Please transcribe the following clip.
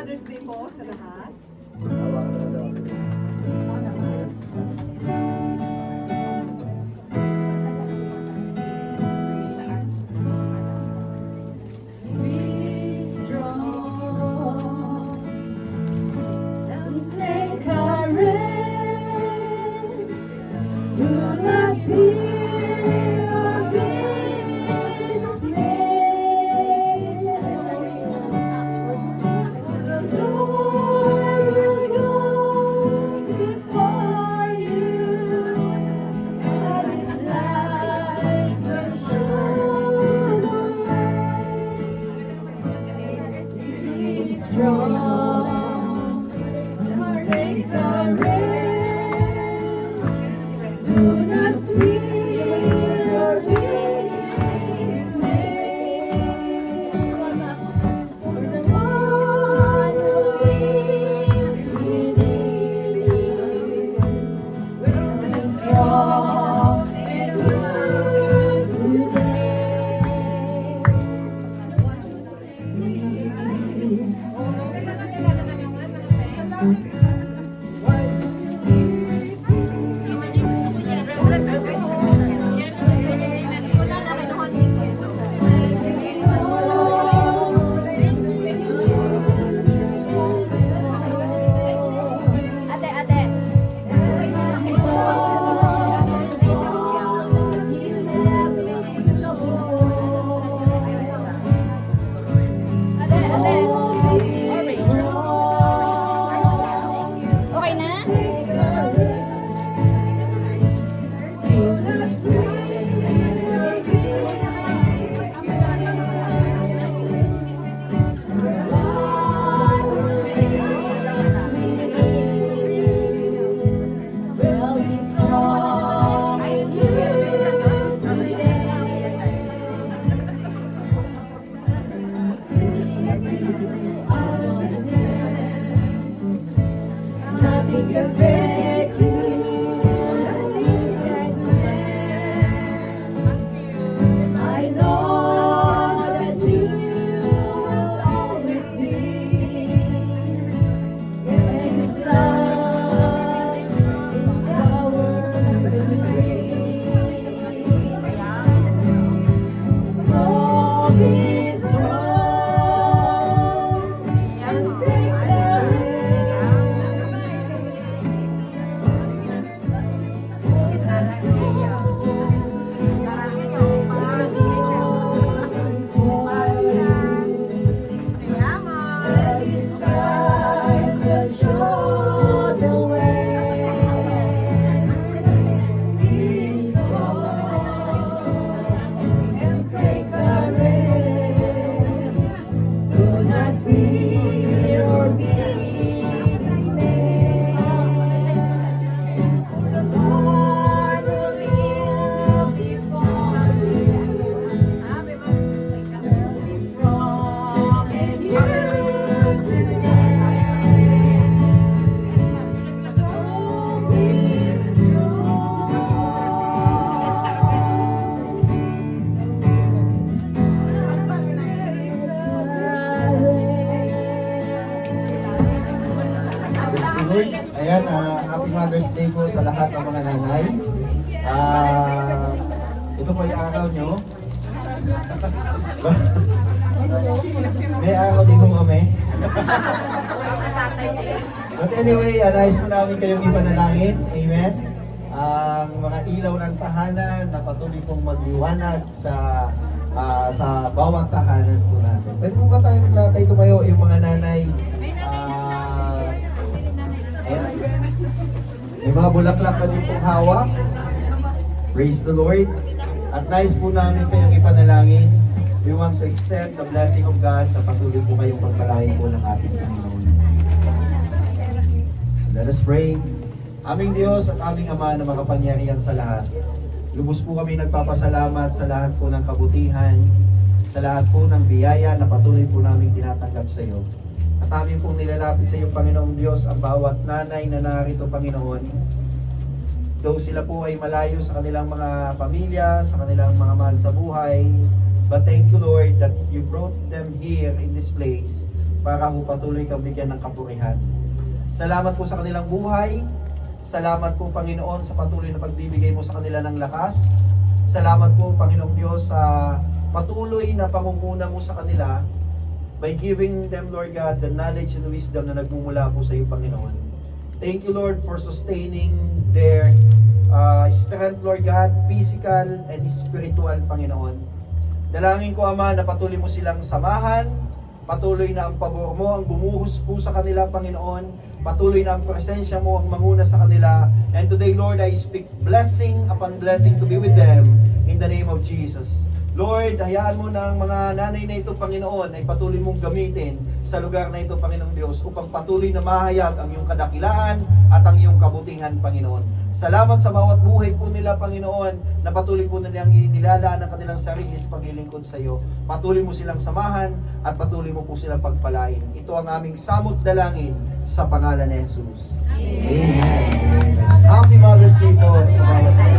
Mother's Day po sa lahat. Hawakan mo na daw. Be strong and take courage. Do not fear or be dismayed. The Lord will go before you. And His light will show the way. Be strong and take courage. Do not fear or be dismayed. For the one who lives within you will be strong and good Okay na? Nothing compares to nothing that can. I know that you will always be. His love is power and free. So be strong and take courage. Fear or be dismayed. For the Lord will kneel before you. Will be strong and you today. So be Praise the Lord. Ayan, Happy Mother's Day po sa lahat ng mga nanay. Ito po yung araw nyo. May araw din mo kami. But anyway, nais po namin kayong ipanalangin. Amen. Ang mga ilaw ng tahanan na patuloy pong magliwanag sa bawat tahanan po natin. Pwede po ba tayo tumayo yung mga nanay? Ayan. May mga bulaklak na din pong hawak. Praise the Lord. At nais po namin kayong ipanalangin. We want to extend the blessing of God na patuloy po kayong pagpalain po ng ating Panginoon. So let us pray. Aming Diyos at aming Ama na makapangyarihan sa lahat. Lubos po kami nagpapasalamat sa lahat po ng kabutihan, sa lahat po ng biyaya na patuloy po namin tinatanggap sa iyo. At amin pong nilalapit sa iyo, Panginoong Diyos, ang bawat nanay na narito, Panginoon. Though sila po ay malayo sa kanilang mga pamilya, sa kanilang mga mahal sa buhay, but thank you, Lord, that you brought them here in this place para ho patuloy kang bigyan ng kapurihan. Salamat po sa kanilang buhay. Salamat po, Panginoon, sa patuloy na pagbibigay mo sa kanila ng lakas. Salamat po, Panginoong Diyos, sa patuloy na pangunguna mo sa kanila by giving them, Lord God, the knowledge and wisdom na nagmumula po sa iyo, Panginoon. Thank you, Lord, for sustaining their strength, Lord God, physical and spiritual, Panginoon. Dalangin ko, Ama, na patuloy mo silang samahan, patuloy na ang pabor mo ang bumuhos po sa kanila, Panginoon. Patuloy na ang presensya mo ang manguna sa kanila. And today, Lord, I speak blessing upon blessing to be with them in the name of Jesus. Lord, hayaan mo na ang mga nanay na ito, Panginoon, ay patuloy mong gamitin sa lugar na ito, Panginoong Diyos, upang patuloy na mahayag ang iyong kadakilaan at ang iyong kabutihan, Panginoon. Salamat sa bawat buhay po nila, Panginoon, na patuloy po nilang inilalaan ang kanilang sarili sa paglilingkod sa iyo. Patuloy mo silang samahan at patuloy mo po silang pagpalain. Ito ang aming samot dalangin sa pangalan ni Jesus. Amen. Happy Mother's Day po sa bawat isa.